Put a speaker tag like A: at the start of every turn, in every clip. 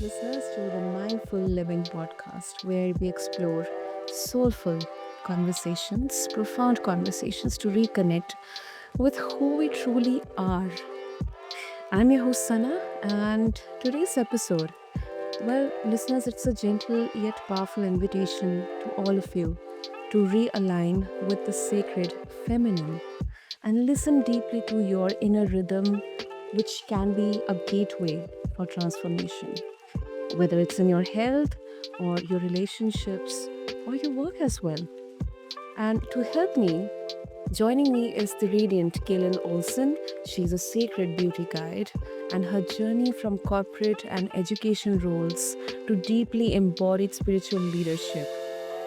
A: listeners, to the Mindful Living podcast, where we explore soulful conversations, profound conversations to reconnect with who we truly are. I'm your host, Sana, and today's episode, well, listeners, it's a gentle yet powerful invitation to all of you to realign with the sacred feminine and listen deeply to your inner rhythm, which can be a gateway for transformation, whether it's in your health or your relationships or your work as well. And to help me, joining me is the radiant Kalen Olson. She's a sacred beauty guide, and her journey from corporate and education roles to deeply embodied spiritual leadership.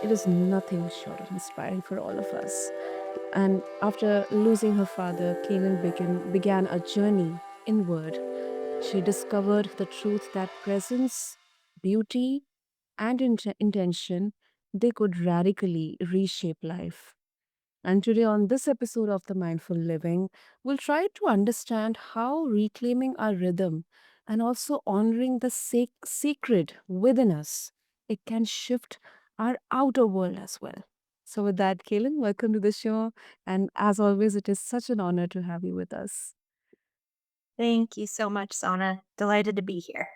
A: It is nothing short of inspiring for all of us. And after losing her father, Kaylin began a journey inward. She discovered the truth that presence, beauty, and intention, they could radically reshape life. And today, on this episode of The Mindful Living, we'll try to understand how reclaiming our rhythm and also honoring the sacred within us, it can shift our outer world as well. So, with that, Kaylin, welcome to the show. And as always, it is such an honor to have you with us.
B: Thank you so much, Sana. Delighted to be here.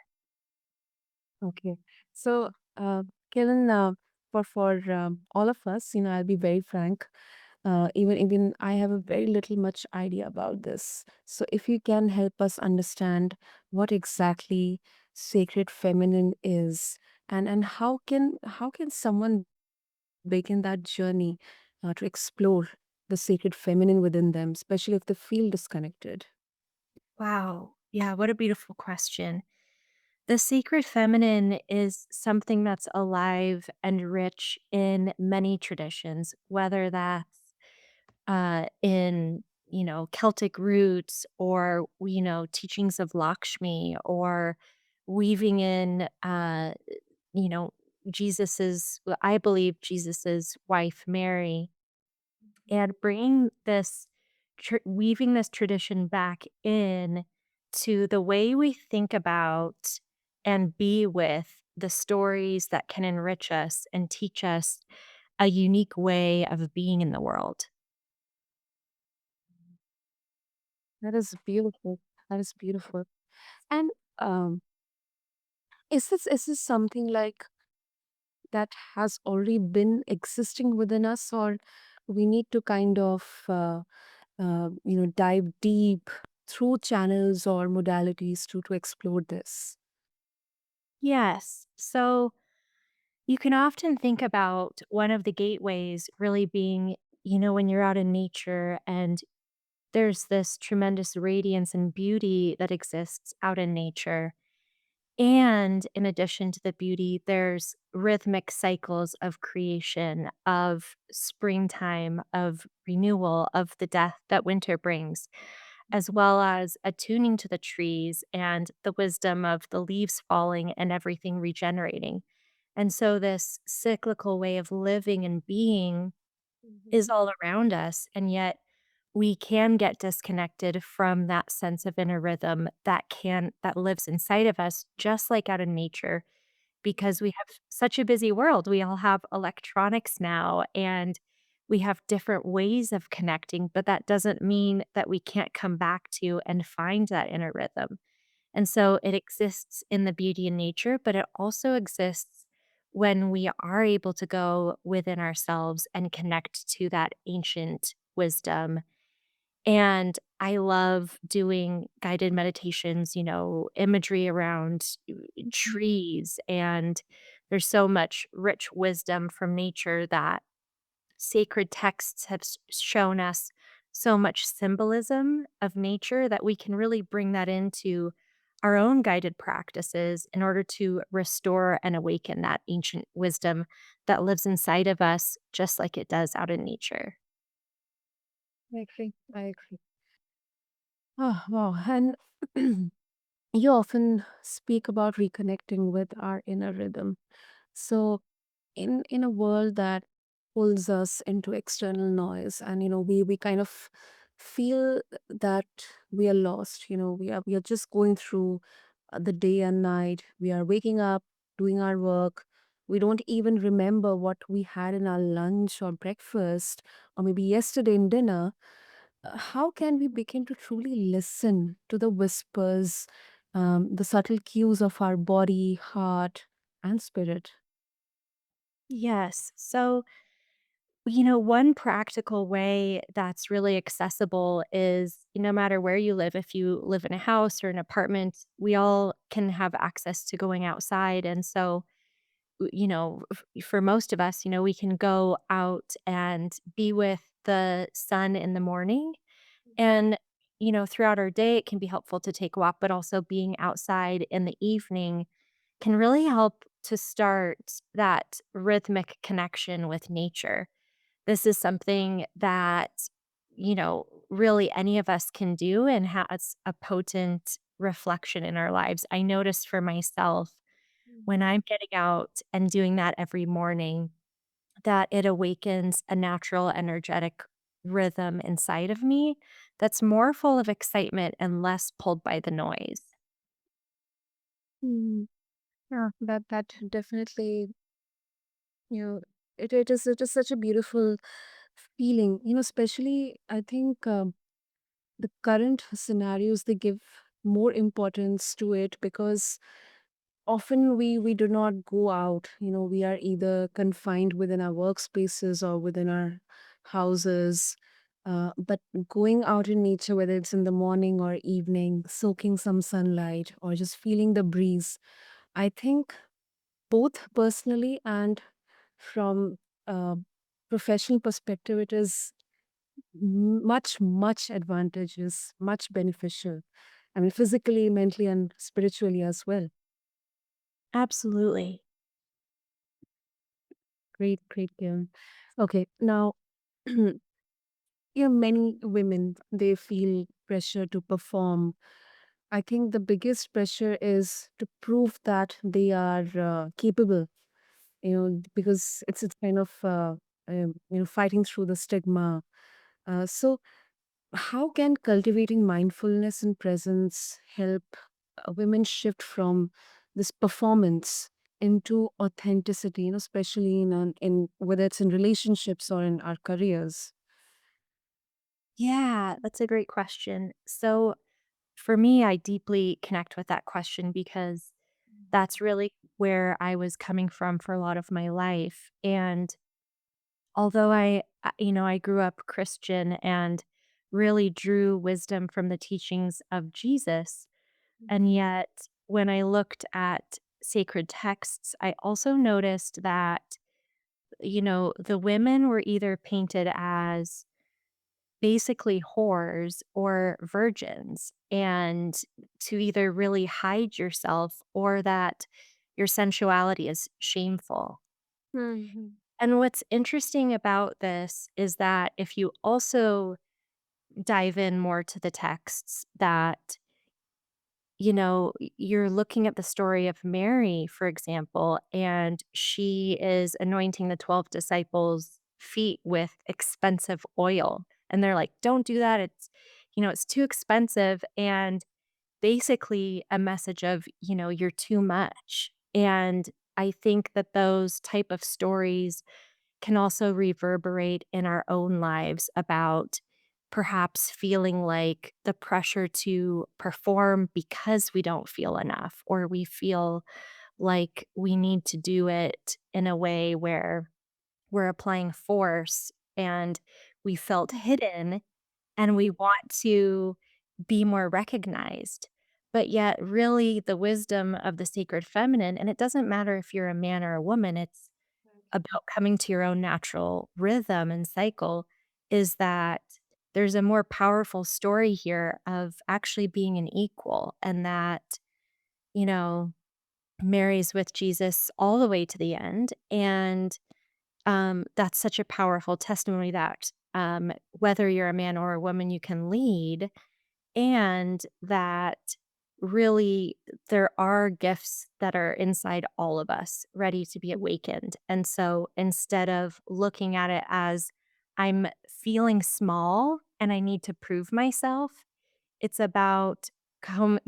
A: Okay. So, Kaylin, for all of us, I'll be very frank. Even I have a very little much idea about this. So if you can help us understand what exactly sacred feminine is, and how can someone begin that journey to explore the sacred feminine within them, especially if they feel disconnected.
B: Wow. Yeah, what a beautiful question. The sacred feminine is something that's alive and rich in many traditions, whether that's in, Celtic roots or, teachings of Lakshmi or weaving in, you know, I believe Jesus's wife, Mary, and bringing this weaving this tradition back in to the way we think about and be with the stories that can enrich us and teach us a unique way of being in the world.
A: That is beautiful. That is beautiful. And um, is this something like that has already been existing within us, or we need to kind of dive deep through channels or modalities to explore this?
B: Yes. So you can often think about one of the gateways really being, when you're out in nature and there's this tremendous radiance and beauty that exists out in nature. And in addition to the beauty, there's rhythmic cycles of creation, of springtime, of renewal, of the death that winter brings, as well as attuning to the trees and the wisdom of the leaves falling and everything regenerating. And so, this cyclical way of living and being is
A: Mhm.
B: all around us. And yet, we can get disconnected from that sense of inner rhythm that lives inside of us, just like out in nature, because we have such a busy world. We all have electronics now and we have different ways of connecting, but that doesn't mean that we can't come back to and find that inner rhythm. And so it exists in the beauty in nature, but it also exists when we are able to go within ourselves and connect to that ancient wisdom. And I love doing guided meditations, imagery around trees. And there's so much rich wisdom from nature that sacred texts have shown us so much symbolism of nature that we can really bring that into our own guided practices in order to restore and awaken that ancient wisdom that lives inside of us, just like it does out in nature.
A: I agree. I agree. Oh, wow. And you often speak about reconnecting with our inner rhythm. So, in a world that pulls us into external noise, and we kind of feel that we are lost. We are just going through the day and night. We are waking up, doing our work. We don't even remember what we had in our lunch or breakfast, or maybe yesterday in dinner. How can we begin to truly listen to the whispers, the subtle cues of our body, heart, and spirit?
B: Yes. So, one practical way that's really accessible is no matter where you live, if you live in a house or an apartment, we all can have access to going outside. And so, for most of us, we can go out and be with the sun in the morning. And, throughout our day, it can be helpful to take a walk, but also being outside in the evening can really help to start that rhythmic connection with nature. This is something that, really any of us can do and has a potent reflection in our lives. I noticed for myself when I'm getting out and doing that every morning, that it awakens a natural energetic rhythm inside of me that's more full of excitement and less pulled by the noise.
A: Mm, yeah, that definitely, it is such a beautiful feeling. Especially I think the current scenarios, they give more importance to it because often we do not go out. We are either confined within our workspaces or within our houses. But going out in nature, whether it's in the morning or evening, soaking some sunlight or just feeling the breeze, I think both personally and from a professional perspective, it is much advantageous, much beneficial. I mean, physically, mentally, and spiritually as well.
B: Absolutely.
A: Great, great, Kiran. Okay, now, many women, they feel pressure to perform. I think the biggest pressure is to prove that they are capable, because it's kind of, fighting through the stigma. So, how can cultivating mindfulness and presence help women shift from this performance into authenticity, especially in whether it's in relationships or in our careers?
B: Yeah, that's a great question. So, for me, I deeply connect with that question because that's really where I was coming from for a lot of my life. And although I grew up Christian and really drew wisdom from the teachings of Jesus, and yet when I looked at sacred texts, I also noticed that, the women were either painted as basically whores or virgins, and to either really hide yourself or that your sensuality is shameful.
A: Mhm.
B: And what's interesting about this is that if you also dive in more to the texts that, you're looking at the story of Mary, for example, and she is anointing the 12 disciples' feet with expensive oil. And they're like, don't do that. It's too expensive. And basically a message of, you're too much. And I think that those type of stories can also reverberate in our own lives about perhaps feeling like the pressure to perform because we don't feel enough, or we feel like we need to do it in a way where we're applying force and we felt hidden and we want to be more recognized. But yet, really, the wisdom of the sacred feminine, and it doesn't matter if you're a man or a woman, it's about coming to your own natural rhythm and cycle, is that there's a more powerful story here of actually being an equal, and that, you know, Mary's with Jesus all the way to the end. And that's such a powerful testimony that whether you're a man or a woman, you can lead, and that really there are gifts that are inside all of us ready to be awakened. And so instead of looking at it as I'm feeling small and I need to prove myself, it's about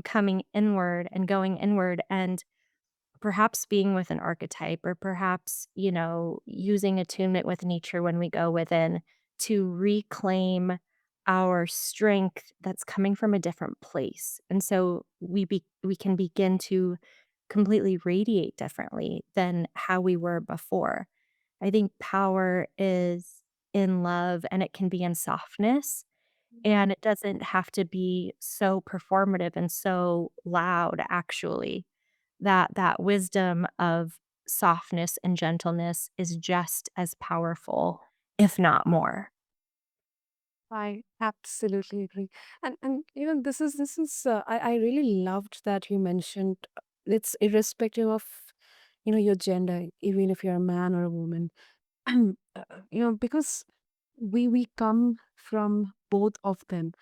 B: coming inward and going inward and perhaps being with an archetype or perhaps, using attunement with nature when we go within to reclaim our strength that's coming from a different place. And so we can begin to completely radiate differently than how we were before. I think power is in love and it can be in softness and it doesn't have to be so performative and so loud, actually. That wisdom of softness and gentleness is just as powerful, if not more.
A: I absolutely agree. And I really loved that you mentioned it's irrespective of your gender, even if you're a man or a woman. Because we come from both of them,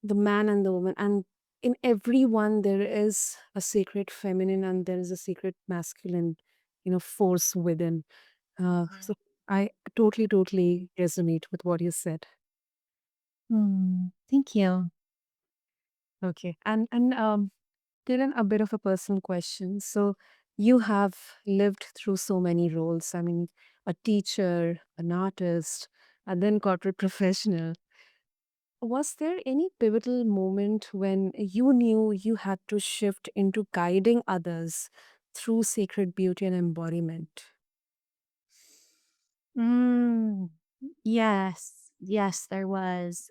A: the man and the woman, and in everyone there is a sacred feminine and there is a sacred masculine, force within. So I totally resonate with what you said.
B: Thank you.
A: Okay. And Dylan, a bit of a personal question. So you have lived through so many roles. I mean, a teacher, an artist, and then corporate professional. Was there any pivotal moment when you knew you had to shift into guiding others through sacred beauty and embodiment?
B: Mm, yes. Yes, there was.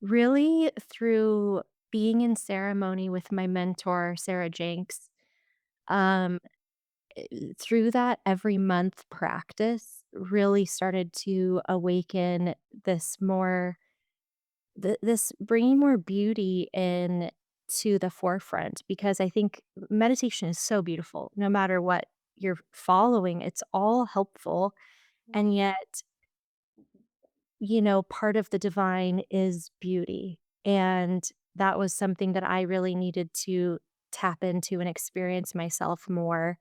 B: Really through being in ceremony with my mentor, Sarah Jenks, um, through that every month practice really started to awaken this more this bringing more beauty in to the forefront because I think meditation is so beautiful no matter what you're following, it's all helpful. And yet, part of the divine is beauty. And that was something that I really needed to tap into and experience myself more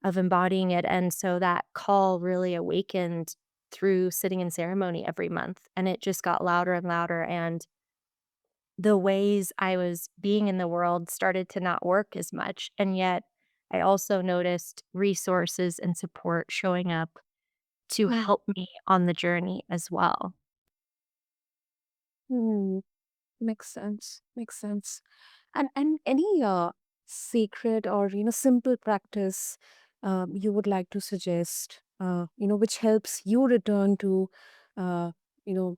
B: of embodying it. And so that call really awakened through sitting in ceremony every month. And it just got louder and louder. And the ways I was being in the world started to not work as much. And yet I also noticed resources and support showing up to help me on the journey as well.
A: Mm. Makes sense. Makes sense. And any secret or simple practice you would like to suggest, which helps you return to, uh,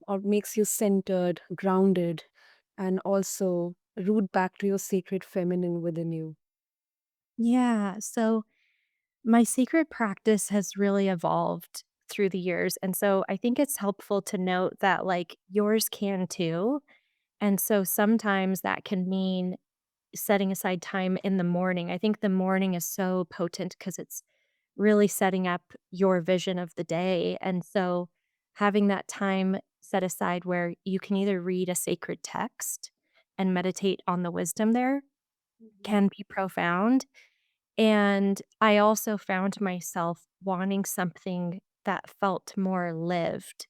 A: or makes you centered, grounded, and also root back to your sacred feminine within you.
B: Yeah. So my secret practice has really evolved through the years. And so I think it's helpful to note that like yours can too. And so sometimes that can mean setting aside time in the morning. I think the morning is so potent because it's really setting up your vision of the day. And so having that time set aside where you can either read a sacred text and meditate on the wisdom there
A: Mhm.
B: can be profound. And I also found myself wanting something that felt more lived.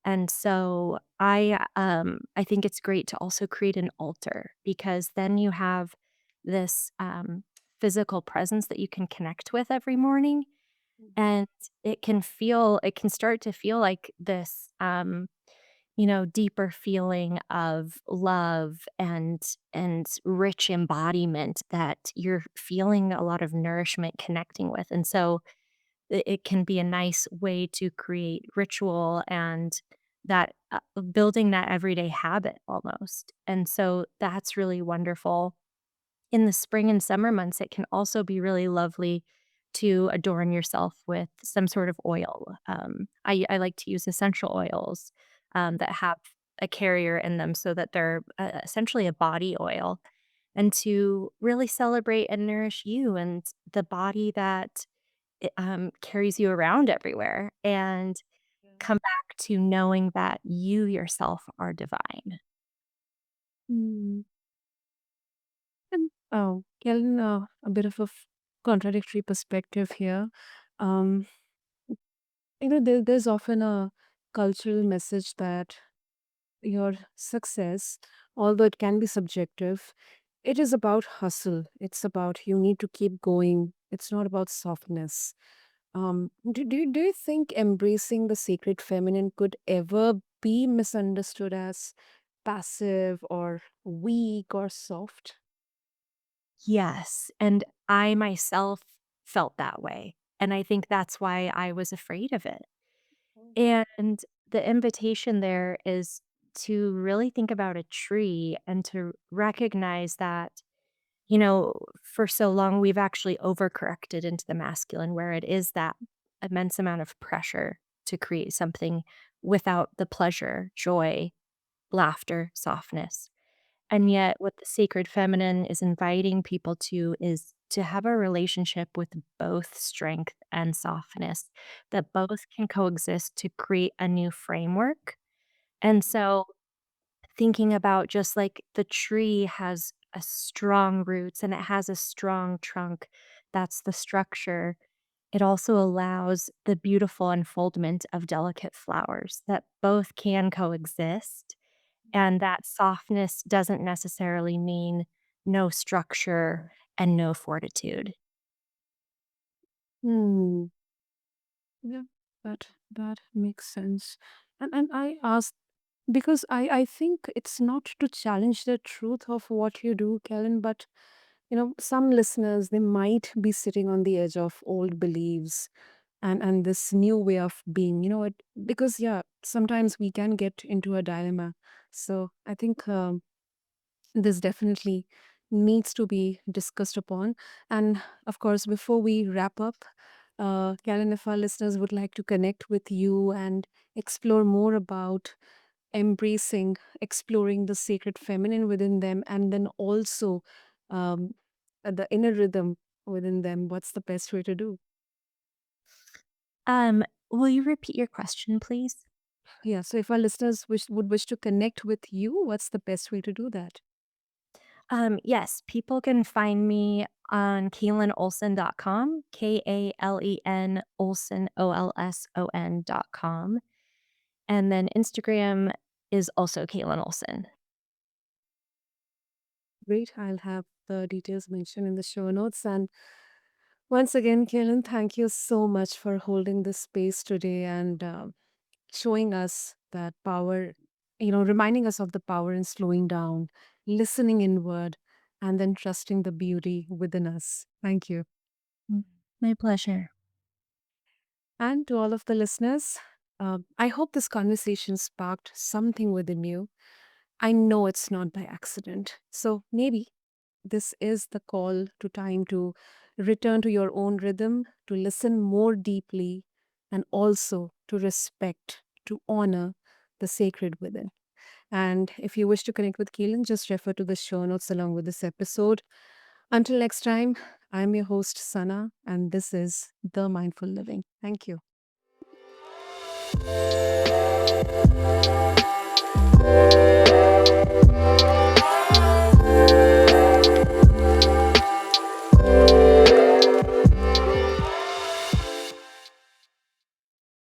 B: And so I think it's great to also create an altar because then you have this physical presence that you can connect with every morning, and it can start to feel like this deeper feeling of love and rich embodiment that you're feeling a lot of nourishment connecting with. And so it can be a nice way to create ritual and that building that everyday habit almost. And so that's really wonderful. In the spring and summer months, it can also be really lovely to adorn yourself with some sort of oil. I like to use essential oils that have a carrier in them so that they're essentially a body oil and to really celebrate and nourish you and the body that carries you around everywhere and come back to knowing that you yourself are divine.
A: Mm. And Kellen, a bit of a contradictory perspective here. Um, there's often a cultural message that your success, although it can be subjective, it is about hustle. It's about you need to keep going. It's not about softness. Do you think embracing the sacred feminine could ever be misunderstood as passive or weak or soft?
B: Yes, and I myself felt that way, and I think that's why I was afraid of it. And the invitation there is to really think about a tree and to recognize that, for so long we've actually overcorrected into the masculine where it is that immense amount of pressure to create something without the pleasure, joy, laughter, softness. And yet, what the sacred feminine is inviting people to is to have a relationship with both strength and softness, that both can coexist to create a new framework. And so, thinking about just like the tree has a strong roots and it has a strong trunk, that's the structure. It also allows the beautiful unfoldment of delicate flowers that both can coexist, and that softness doesn't necessarily mean no structure and no fortitude.
A: Hmm. Yeah, that makes sense. And I asked because I think it's not to challenge the truth of what you do, Kellen, but some listeners they might be sitting on the edge of old beliefs and this new way of being. Because yeah, sometimes we can get into a dilemma. So I think this definitely needs to be discussed upon. And of course, before we wrap up, Karen, if our listeners would like to connect with you and explore more about embracing, exploring the sacred feminine within them, and then also um, the inner rhythm within them, what's the best way to do?
B: Will you repeat your question, please?
A: Yeah, so if our listeners would wish to connect with you, what's the best way to do that?
B: Yes, people can find me on KalenOlson.com, Kalen Olson, Olson.com. And then Instagram is also Kalen Olson.
A: Great. I'll have the details mentioned in the show notes. And once again, Karen, thank you so much for holding this space today and showing us that power, reminding us of the power in slowing down, listening inward, and then trusting the beauty within us. Thank you.
B: Mm, my pleasure.
A: And to all of the listeners, I hope this conversation sparked something within you. I know it's not by accident. So maybe this is the call to time to return to your own rhythm, to listen more deeply, and also to respect, to honor the sacred within. And if you wish to connect with Keelan, just refer to the show notes along with this episode. Until next time, I'm your host, Sana, and this is The Mindful Living. Thank you.